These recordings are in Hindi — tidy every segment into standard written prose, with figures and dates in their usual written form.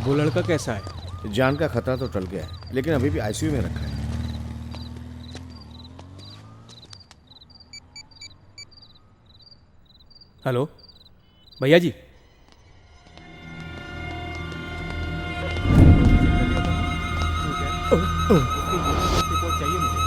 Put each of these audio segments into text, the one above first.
वो लड़का कैसा है? जान का खतरा तो टल गया है, लेकिन अभी भी आईसीयू में रखा है। हेलो भैया जी, रिपोर्ट चाहिए मुझे।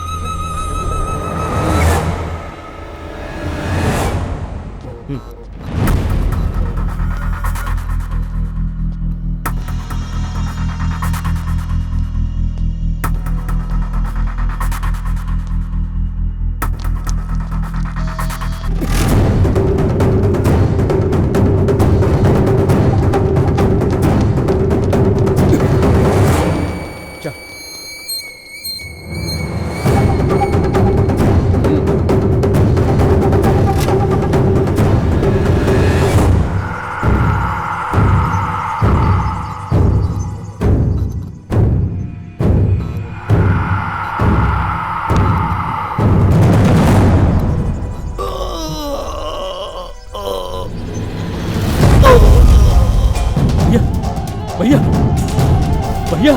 भैया भैया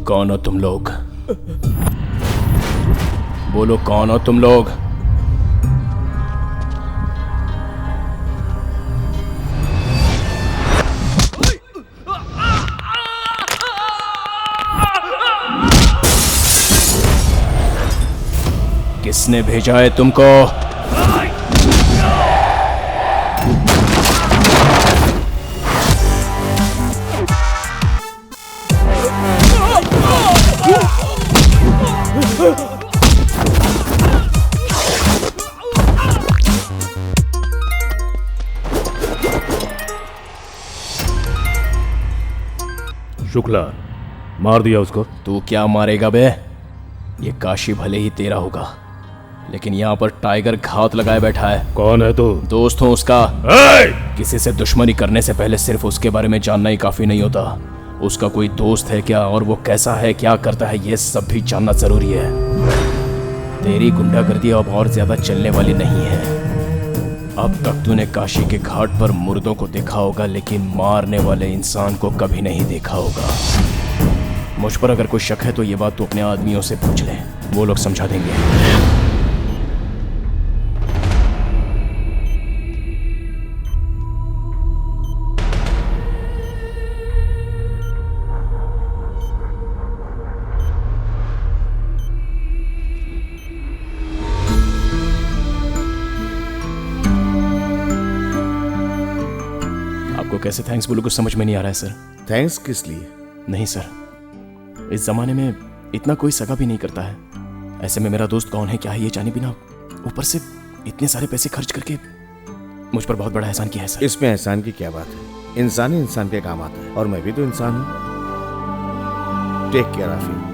कौन हो तुम लोग? बोलो कौन हो तुम लोग? किसने भेजा है तुमको? शुक्ला, मार दिया उसको। तू क्या मारेगा बे? ये काशी भले ही तेरा होगा, लेकिन यहाँ पर टाइगर घात लगाए बैठा है। कौन है तू? दोस्त हूँ उसका। किसी से दुश्मनी करने से पहले सिर्फ उसके बारे में जानना ही काफी नहीं होता। उसका कोई दोस्त है क्या, और वो कैसा है, क्या करता है, ये सब भी जानना जरूरी है। तेरी गुंडागर्दी अब और ज्यादा चलने वाली नहीं है। अब तक तूने काशी के घाट पर मुर्दों को देखा होगा, लेकिन मारने वाले इंसान को कभी नहीं देखा होगा। मुझ पर अगर कोई शक है तो ये बात तू अपने आदमियों से पूछ ले, वो लोग समझा देंगे। आपको कैसे थैंक्स बोलूं कुछ समझ में नहीं आ रहा है सर। थैंक्स किस लिए? नहीं सर, इस जमाने में इतना कोई सगा भी नहीं करता है। ऐसे में मेरा दोस्त कौन है क्या है ये जाने बिना ऊपर से इतने सारे पैसे खर्च करके मुझ पर बहुत बड़ा एहसान किया है सर। इसमें एहसान की क्या बात है? इंसान ही इंसान के काम आता है, और मैं भी तो इंसान हूँ। Take care आफी।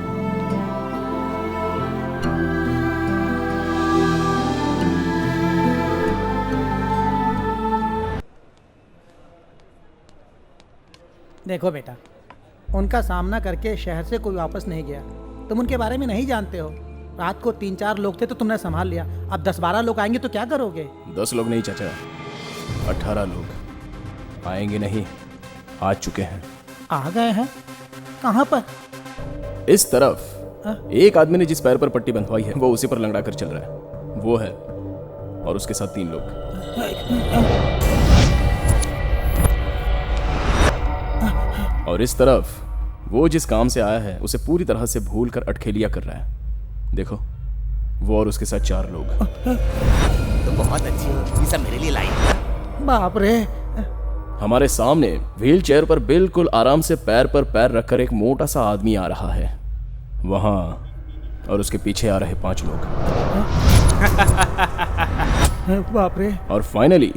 देखो बेटा, उनका सामना करके शहर से कोई वापस नहीं गया। तुम उनके बारे में नहीं जानते हो। रात को 3-4 लोग थे तो तुमने संभाल लिया, अब 10-12 लोग आएंगे तो क्या करोगे? 10 लोग नहीं चाचा, 18 लोग आएंगे। नहीं, आ चुके हैं। आ गए हैं? कहाँ पर? इस तरफ। एक आदमी ने जिस पैर पर पट्टी बंधवाई है वो उसी पर लंगड़ा कर चल रहा है, वो है, और उसके साथ 3 लोग। और इस तरफ वो जिस काम से आया है उसे पूरी तरह से भूल कर अटखेलिया कर रहा है। देखो, वो और उसके साथ 4 लोग। तो बहुत अच्छी हो, ये सब मेरे लिए लाई। बाप रे, हमारे सामने व्हील चेयर पर बिल्कुल आराम से पैर पर पैर रखकर एक मोटा सा आदमी आ रहा है वहां, और उसके पीछे आ रहे 5 लोग। बाप रे। और फाइनली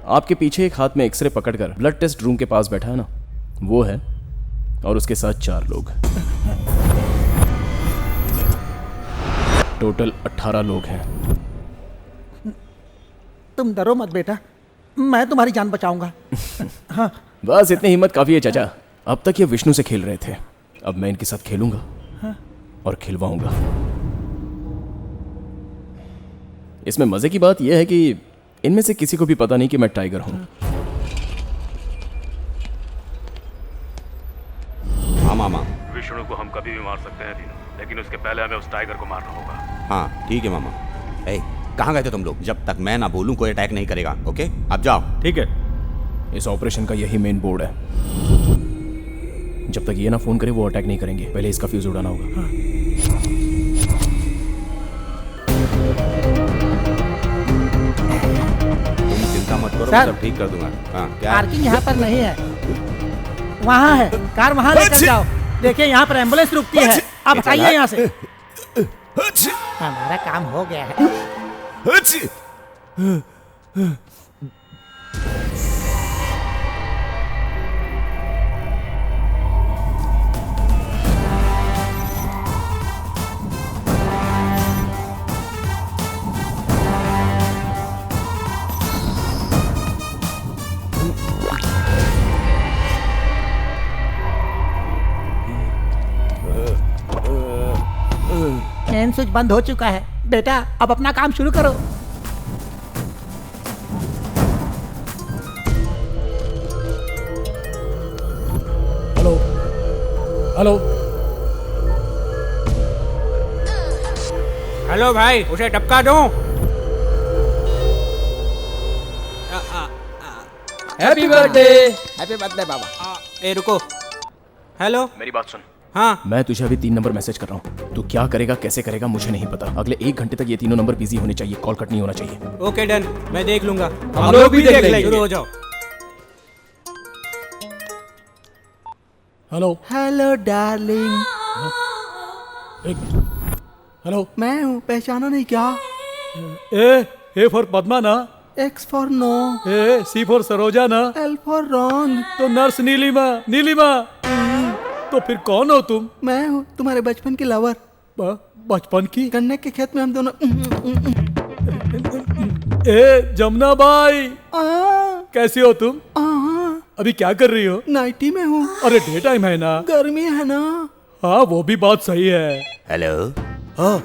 आपके पीछे एक हाथ में एक्सरे पकड़कर ब्लड टेस्ट रूम के पास बैठा है ना, वो है, और उसके साथ 4 लोग। टोटल 18 लोग हैं। तुम डरो मत बेटा, मैं तुम्हारी जान बचाऊंगा। हाँ। बस इतनी हिम्मत काफी है चाचा। अब तक ये विष्णु से खेल रहे थे, अब मैं इनके साथ खेलूंगा। हाँ। और खिलवाऊंगा। इसमें मजे की बात यह है कि इनमें से किसी को भी पता नहीं कि मैं टाइगर हूं। हाँ मामा। विष्णु को हम कभी भी मार सकते हैं तीनों, लेकिन उसके पहले हमें उस टाइगर को मारना होगा। हाँ ठीक है मामा। ए, कहाँ गए थे तुम लोग? जब तक मैं ना बोलूं कोई अटैक नहीं करेगा। ओके अब जाओ। ठीक है। इस ऑपरेशन का यही मेन बोर्ड है। जब तक ये ना फोन करे वो अटैक नहीं करेंगे। पहले इसका फ्यूज उड़ाना होगा। हाँ। तुम चिंता मत करो, मैं सब ठीक कर दूंगा। हाँ क्या? पार्किंग यहाँ पर नहीं है, वहाँ है। कार वहाँ लेकर जाओ। देखिए यहाँ पर एम्बुलेंस रुकती है। आप हटाइए यहाँ से। हमारा काम हो गया है। मेन स्विच बंद हो चुका है। बेटा अब अपना काम शुरू करो। हेलो हेलो हेलो भाई, उसे टपका दो। Happy birthday. हैप्पी बर्थडे बाबा। ए रुको। हेलो। मेरी बात सुन। हाँ। मैं तुझे अभी 3 नंबर मैसेज कर रहा हूँ। तू क्या करेगा कैसे करेगा मुझे नहीं पता। अगले 1 घंटे तक ये तीनों नंबर बिजी होने चाहिए, कॉल कट नहीं होना चाहिए। ओके डन, मैं देख लूंगा। हम लोग भी देख लेंगे। शुरू हो जाओ। Hello hello darling. हेलो। मैं हूँ, पहचाना नहीं क्या? ए फॉर पद्मा ना? X for no. C for Saroja ना? L for wrong. तो नर्स नीलिमा। नीलिमा तो फिर कौन हो तुम? मैं हूँ तुम्हारे बचपन की लवर। बचपन की? गन्ने के खेत में हम दोनों। जमुना बाई कैसी हो तुम? अभी क्या कर रही हो? नाइटी में हूँ। अरे डे टाइम है ना? गर्मी है ना? हाँ वो भी बात सही है। हेलो। हाँ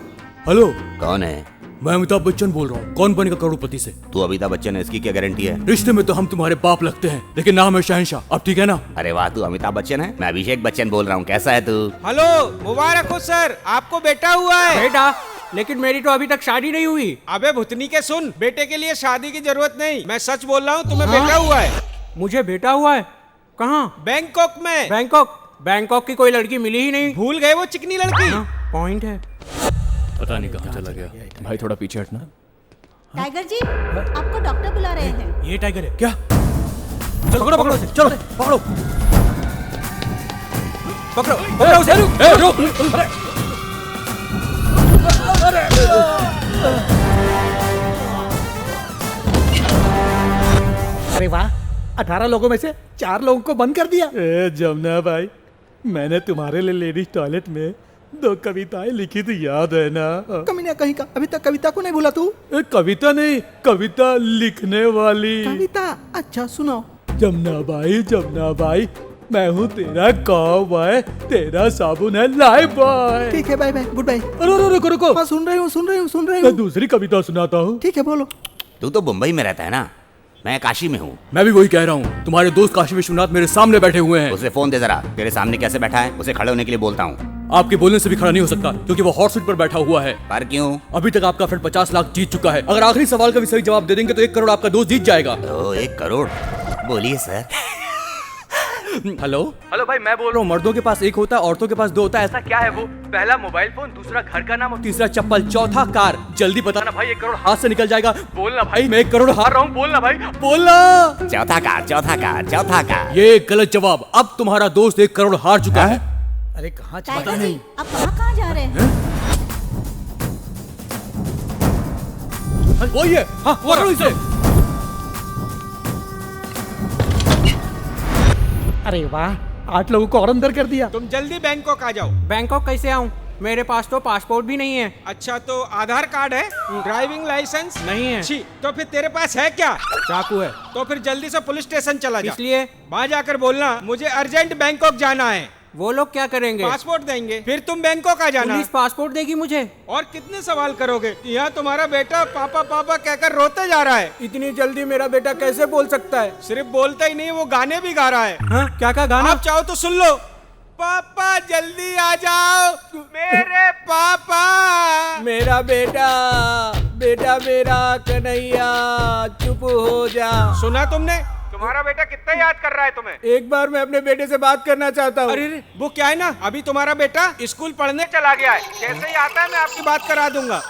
हेलो। कौन है? मैं अमिताभ बच्चन बोल रहा हूँ। कौन बनेगा करोड़पति से? तू अमिताभ बच्चन है, इसकी क्या गारंटी है? रिश्ते में तो हम तुम्हारे बाप लगते हैं, लेकिन नाम है शहंशाह। अब ठीक है ना? अरे वाह, तू अमिताभ बच्चन है। मैं अभिषेक बच्चन बोल रहा हूँ। कैसा है तू? हेलो, मुबारक हो सर, आपको बेटा हुआ है। बेटा? लेकिन मेरी तो अभी तक शादी नहीं हुई। अबे भुतनी के सुन, बेटे के लिए शादी की जरूरत नहीं। मैं सच बोल रहा हूँ, तुम्हें बेटा हुआ है। मुझे बेटा हुआ है? कहाँ? बैंकॉक में। बैंकॉक? बैंकॉक की कोई लड़की मिली ही नहीं। भूल गए वो चिकनी लड़की। पॉइंट है। पता नहीं कहाँ चला गया। भाई थोड़ा पीछे हटना। टाइगर जी, आपको डॉक्टर बुला रहे हैं। ये टाइगर है क्या? चलो पकड़ो पकड़ो चलो पकड़ो पकड़ो पकड़ो उसे। रुक। अरे वाह, 18 लोगों में से 4 लोगों को बंद कर दिया। जमुना भाई, मैंने तुम्हारे लिए लेडीज टॉयलेट में 2 कविताएं लिखी थी, याद है ना? कमीना कहीं का, अभी तक कविता को नहीं भूला तू? कविता नहीं, कविता लिखने वाली। कविता? अच्छा सुनाओ। जमुना भाई मैं हूँ तेरा कॉबॉय, तेरा साबुन है लाइफ बॉय। ठीक है, बाय बाय, गुड बाय। अरे रुको रुको। हाँ सुन रही हूँ। मैं दूसरी कविता सुनाता हूँ। ठीक है बोलो। तू तो मुंबई में रहता है ना? मैं काशी में हूँ। मैं भी वही कह रहा हूँ। तुम्हारे दोस्त काशी विश्वनाथ मेरे सामने बैठे हुए हैं। उसे फोन दे जरा। तेरे सामने कैसे बैठा है? उसे खड़े होने के लिए बोलता हूँ। आपके बोलने से भी खड़ा नहीं हो सकता, क्योंकि वो हॉट सीट पर बैठा हुआ है। पर क्यों? अभी तक आपका फ्रेंड 50 लाख जीत चुका है। अगर आखिरी सवाल का भी सही जवाब दे देंगे तो 1 करोड़ आपका दोस्त जीत जाएगा। ओ 1 करोड़? बोलिए सर। हेलो हेलो भाई, मैं बोल रहा हूँ मर्दों के पास एक होता है, औरतों के पास दो होता है, ऐसा क्या है वो? पहला मोबाइल फोन, दूसरा घर का नाम और तीसरा चप्पल, चौथा कार। जल्दी बताना भाई, 1 करोड़ हाथ से निकल जाएगा। बोलना भाई, मैं 1 करोड़ हार रहा हूँ, बोलना भाई, बोलना। चौथा कार, चौथा कार, चौथा कार। ये गलत जवाब। अब तुम्हारा दोस्त 1 करोड़ हार चुका है। अरे कहाँ टाइगर जी, आप कहाँ जा रहे हैं? वो ये, हाँ, पकड़ो इसे। अरे वाह, 8 लोगों को और अंदर कर दिया। तुम जल्दी बैंकॉक आ जाओ। बैंकॉक कैसे आऊँ? मेरे पास तो पासपोर्ट भी नहीं है। अच्छा, तो आधार कार्ड है? ड्राइविंग लाइसेंस नहीं है। छी, तो फिर तेरे पास है क्या? चाकू है। तो फिर जल्दी से पुलिस स्टेशन चला जा। इसलिए वहाँ जाकर बोलना मुझे अर्जेंट बैंकॉक जाना है। वो लोग क्या करेंगे? पासपोर्ट देंगे, फिर तुम बैंकॉक आ जाना। पुलिस पासपोर्ट देगी मुझे? और कितने सवाल करोगे? यहाँ तुम्हारा बेटा पापा पापा कहकर रोते जा रहा है। इतनी जल्दी मेरा बेटा कैसे बोल सकता है? सिर्फ बोलता ही नहीं, वो गाने भी गा रहा है। हाँ? क्या गाना? आप चाहो तो सुन लो। पापा जल्दी आ जाओ, मेरे पापा। मेरा बेटा, बेटा मेरा कन्हैया, चुप हो जा। सुना तुमने? तुम्हारा बेटा कितना याद कर रहा है तुम्हें? एक बार मैं अपने बेटे से बात करना चाहता हूँ। अरे वो क्या है ना, अभी तुम्हारा बेटा स्कूल पढ़ने चला गया है। जैसे ही आता है मैं आपकी बात करा दूंगा।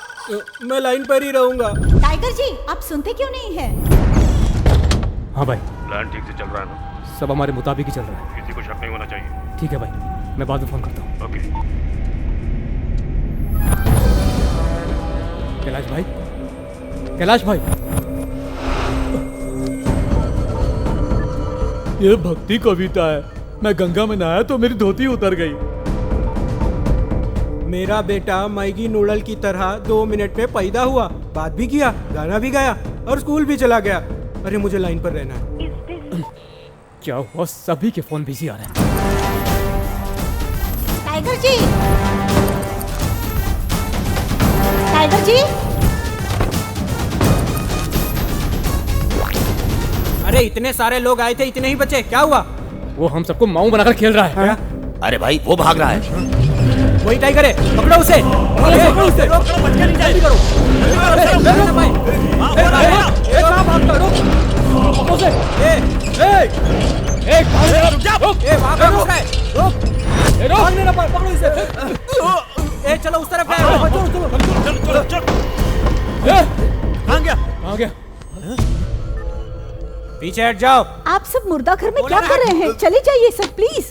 मैं लाइन पर ही रहूंगा। टाइगर जी, आप सुनते क्यों नहीं है? हाँ भाई, प्लान ठीक से चल रहा है ना? सब हमारे मुताबिक ही चल रहा है। किसी को शक नहीं होना चाहिए। ठीक है भाई, मैं बाद में फोन करता हूँ। ओके। कैलाश भाई, कैलाश भाई, ये भक्ति कविता है। मैं गंगा में नहाया तो मेरी धोती उतर गई। मेरा बेटा मैगी नूडल की तरह 2 मिनट में पैदा हुआ, बात भी किया, गाना भी गाया और स्कूल भी चला गया। अरे मुझे लाइन पर रहना है। क्या हुआ? सभी के फोन बिजी आ रहे हैं। टाइगर जी, टाइगर जी। अरे इतने सारे लोग आए थे, इतने ही बचे, क्या हुआ? वो हम सबको माऊ बनाकर खेल रहा है। अरे भाई, वो भाग रहा है। वही टाइगर है, पकड़ो उसे। पकड़ो उसे। जल्दी करो। चलो उस तरफ। आ गया। पीछे हट जाओ। आप सब मुर्दा घर में क्या कर रहे हैं? चले जाइए सब प्लीज।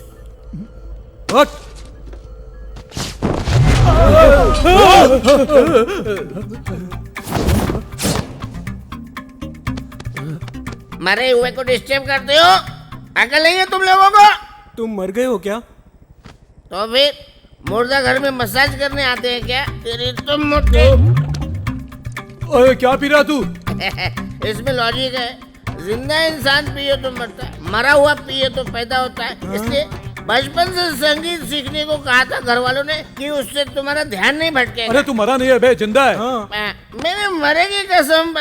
मरे हुए को डिस्टर्ब करते हो? अकल नहीं है तुम लोगों को? तुम मर गए हो क्या? तो फिर मुर्दा घर में मसाज करने आते हैं क्या? तेरी तुम मोटे। ओए क्या पी रहा तू? इसमें लॉजिक है, जिंदा इंसान पिए तो मरता है, मरा हुआ पिए तो पैदा होता है। इसलिए बचपन से संगीत सीखने को कहा था घर वालों ने कि उससे तुम्हारा ध्यान नहीं भटकेगा। अरे तू मरा नहीं है बे, जिंदा है। मेरे मरे की कसम,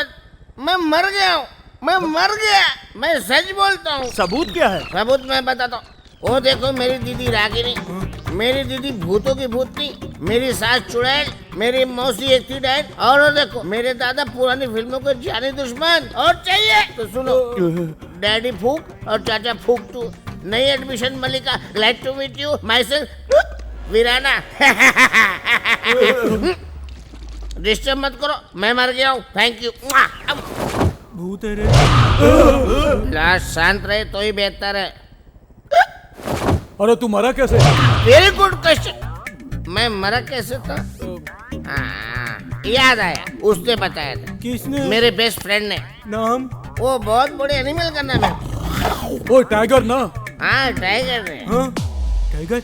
मैं मर गया हूँ, मैं मर गया, मैं सच बोलता हूँ। सबूत क्या है? सबूत मैं बताता हूँ। वो देखो मेरी दीदी रागिनी, मेरी दीदी भूतों की भूतनी, मेरी सास चुड़ैल, मेरी मौसी एक थी डायन, और वो देखो मेरे दादा पुरानी फिल्मों के जानी दुश्मन। और चाहिए तो सुनो, डैडी फूक और चाचा फूक टू, नई admission Malika, glad to meet you, myself Veerana. Disturb मत करो, मैं मर गया हूँ। Thank you. भूत है रे। लास्ट शांत रहे तो ही बेहतर है। अरे तू मरा कैसे? Very good question. मैं मरा कैसे था? हाँ, याद आया, उसने बताया था। किसने? मेरे बेस्ट फ्रेंड ने। नाम? वो बहुत बड़े एनिमल का नाम है। ओ टाइगर ना? हाँ, टाइगर ने। हाँ, टाइगर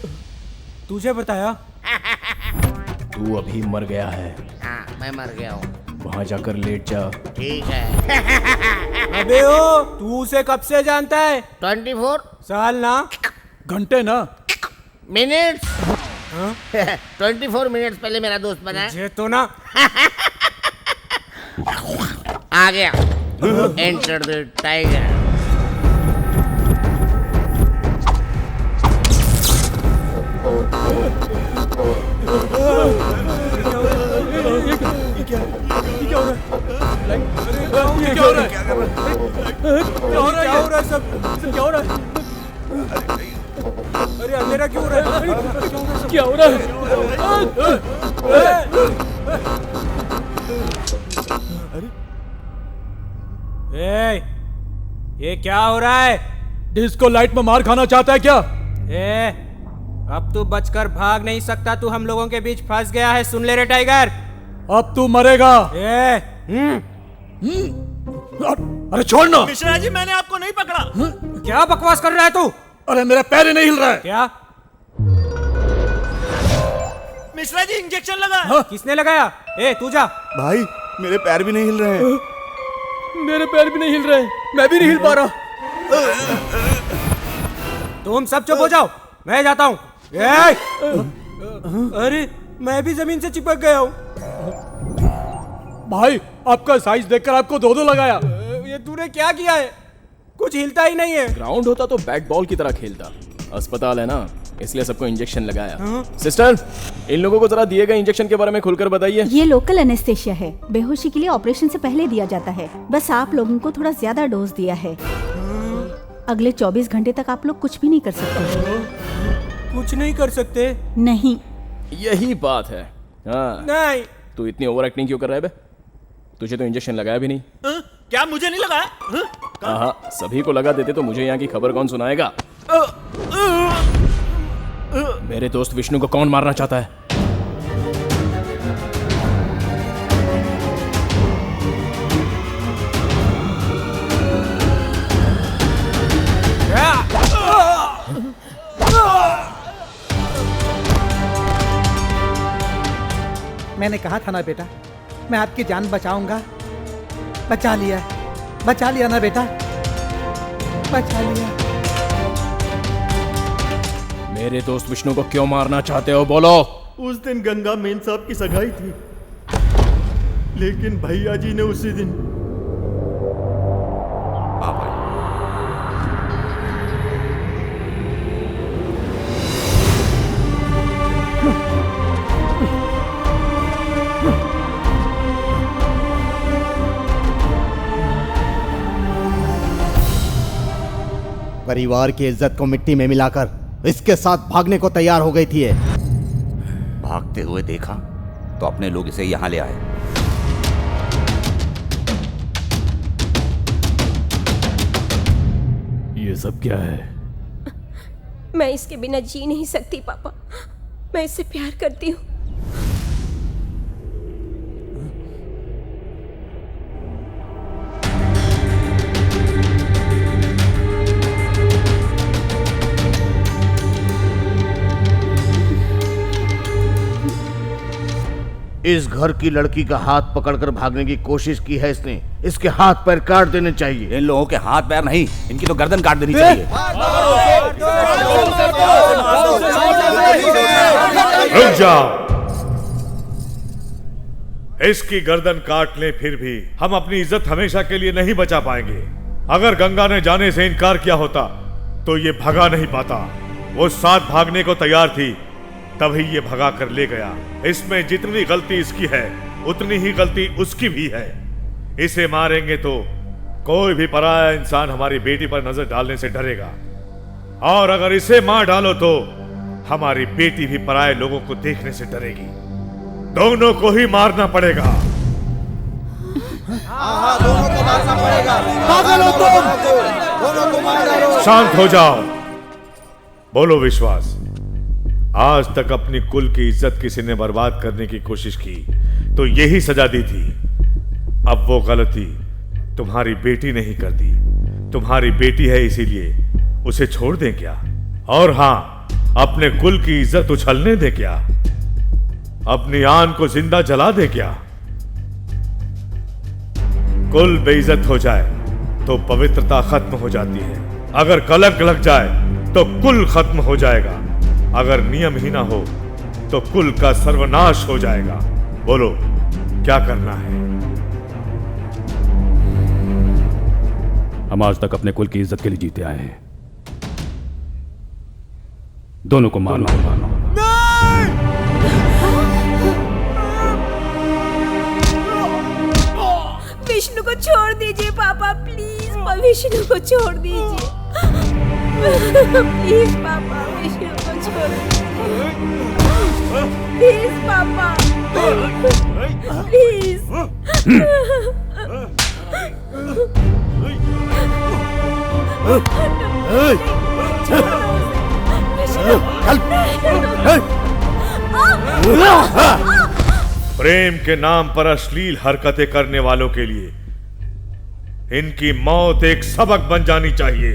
तुझे बताया? तू अभी मर गया है। हाँ, मैं मर गया हूँ। वहाँ जाकर लेट जा। ठीक है। अबे ओ, तू उसे कब से जानता है? 24 साल ना, घंटे ना, मिनट्स। 24 मिनट्स पहले मेरा दोस्त बना है। ये तो ना। आ गया। Enter the tiger. अरे अंधेरा क्यों हो रहा है? क्या हो रहा है? ए, ये क्या हो रहा है? डिस्को लाइट में मार खाना चाहता है क्या? ए, अब तू बचकर भाग नहीं सकता, तू हम लोगों के बीच फंस गया है, सुन ले रे टाइगर। अब तू मरेगा। अरे छोड़ना। मिश्रा जी मैंने आपको नहीं पकड़ा। क्या बकवास कर रहा है तू? अरे मेरा पैर ही नहीं हिल रहा है। क्या? मिश्रा जी इंजेक्शन लगा। किसने लगाया? ए तू जा। भाई मेरे पैर भी नहीं हिल रहे हैं। मेरे पैर भी नहीं हिल रहे, मैं भी नहीं हिल पा रहा। तुम सब चुप हो जाओ, मैं जाता हूँ। अरे मैं भी जमीन से चिपक गया हूँ। भाई आपका साइज देखकर आपको दो लगाया। ये तूने क्या किया है? कुछ हिलता ही नहीं है। ग्राउंड होता तो बैट बॉल की तरह खेलता। अस्पताल है ना, इसलिए सबको इंजेक्शन लगाया। सिस्टर, इन लोगों को जरा दिए गए इंजेक्शन के बारे में खुलकर बताइए। ये लोकल एनेस्थेशिया है, बेहोशी के लिए ऑपरेशन से पहले दिया जाता है। बस आप लोगों को थोड़ा ज्यादा डोज दिया है। अगले 24 घंटे तक आप लोग कुछ भी नहीं कर सकते। कुछ नहीं कर सकते? नहीं। यही बात है। हाँ। नहीं। तू इतनी ओवर एक्टिंग क्यों कर रहा है बे? तुझे तो इंजेक्शन लगाया भी नहीं। क्या मुझे नहीं लगाया? हाँ, सभी को लगा देते तो मुझे यहाँ की खबर कौन सुनाएगा? मेरे दोस्त विष्णु को कौन मारना चाहता है? मैंने कहा था ना बेटा, मैं आपकी जान बचाऊंगा। बचा लिया ना बेटा, बचा लिया। मेरे दोस्त विष्णु को क्यों मारना चाहते हो, बोलो? उस दिन गंगा मेन साहब की सगाई थी, लेकिन भैया जी ने उसी दिन परिवार की इज्जत को मिट्टी में मिलाकर इसके साथ भागने को तैयार हो गई थी। भागते हुए देखा तो अपने लोग इसे यहां ले आए। ये सब क्या है? मैं इसके बिना जी नहीं सकती पापा, मैं इससे प्यार करती हूँ। इस घर की लड़की का हाथ पकड़कर भागने की कोशिश की है इसने। इसके हाथ पैर काट देने चाहिए। इन लोगों के हाथ पैर नहीं, इनकी तो गर्दन काट देनी चाहिए। रुक जाओ। इसकी गर्दन काट ले फिर भी हम अपनी इज्जत हमेशा के लिए नहीं बचा पाएंगे। अगर गंगा ने जाने से इनकार किया होता तो ये भगा नहीं पाता। वो साथ भागने को तैयार थी, तभी ये भगा कर ले गया। इसमें जितनी गलती इसकी है उतनी ही गलती उसकी भी है। इसे मारेंगे तो कोई भी पराया इंसान हमारी बेटी पर नजर डालने से डरेगा, और अगर इसे मार डालो तो हमारी बेटी भी पराये लोगों को देखने से डरेगी। दोनों को ही मारना पड़ेगा। दोनों को मारना पड़ेगा। पागल हो तुम, दोनों को मार डालो। शांत हो जाओ। बोलो विश्वास, आज तक अपनी कुल की इज्जत किसी ने बर्बाद करने की कोशिश की तो यही सजा दी थी। अब वो गलती तुम्हारी बेटी नहीं कर दी। तुम्हारी बेटी है इसीलिए उसे छोड़ दें क्या? और हां, अपने कुल की इज्जत उछलने दे क्या? अपनी आन को जिंदा जला दे क्या? कुल बेइज्जत हो जाए तो पवित्रता खत्म हो जाती है। अगर कलंक लग जाए तो कुल खत्म हो जाएगा। अगर नियम ही ना हो तो कुल का सर्वनाश हो जाएगा। बोलो क्या करना है? हम आज तक अपने कुल की इज्जत के लिए जीते आए हैं। दोनों को मारना होगा। विष्णु को छोड़ दीजिए पापा, प्लीज। विष्णु को छोड़ दीजिए प्लीज पापा। विष्णु को छोड़ प्लीज पापा प्लीज प्रेम के नाम पर अश्लील हरकतें करने वालों के लिए इनकी मौत एक सबक बन जानी चाहिए।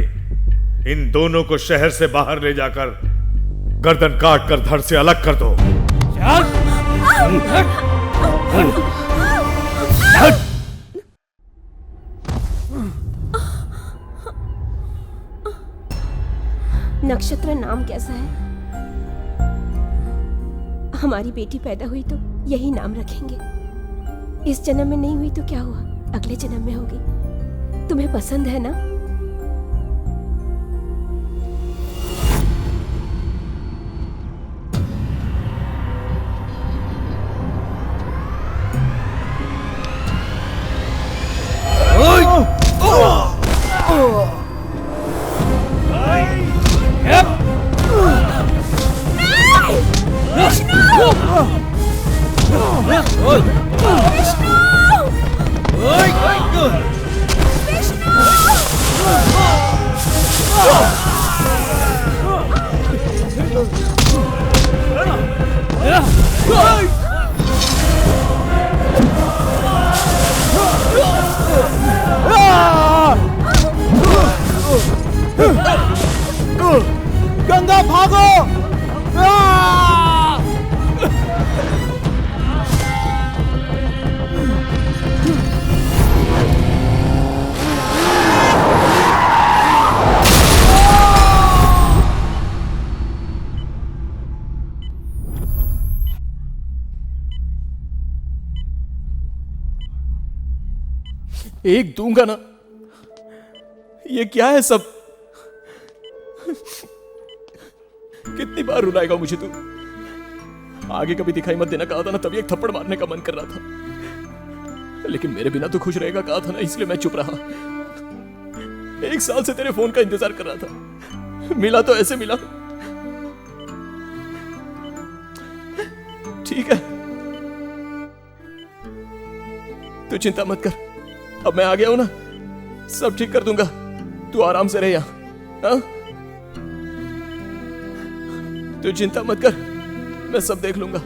इन दोनों को शहर से बाहर ले जाकर गर्दन काट कर धड़ से अलग कर दो। नक्षत्र नाम कैसा है? हमारी बेटी पैदा हुई तो यही नाम रखेंगे। इस जन्म में नहीं हुई तो क्या हुआ, अगले जन्म में होगी। तुम्हें पसंद है ना? गंगा भागो! एक दूंगा ना। ये क्या है सब? कितनी बार रुलाएगा मुझे तू? आगे कभी दिखाई मत देना कहा था ना, तभी एक थप्पड़ मारने का मन कर रहा था, लेकिन मेरे बिना तो खुश रहेगा कहा था ना, इसलिए मैं चुप रहा। 1 साल से तेरे फोन का इंतजार कर रहा था, मिला तो ऐसे मिला। ठीक है, तू चिंता मत कर, अब मैं आ गया हूं ना, सब ठीक कर दूंगा। तू आराम से रह यहां, हाँ? तू चिंता मत कर, मैं सब देख लूंगा।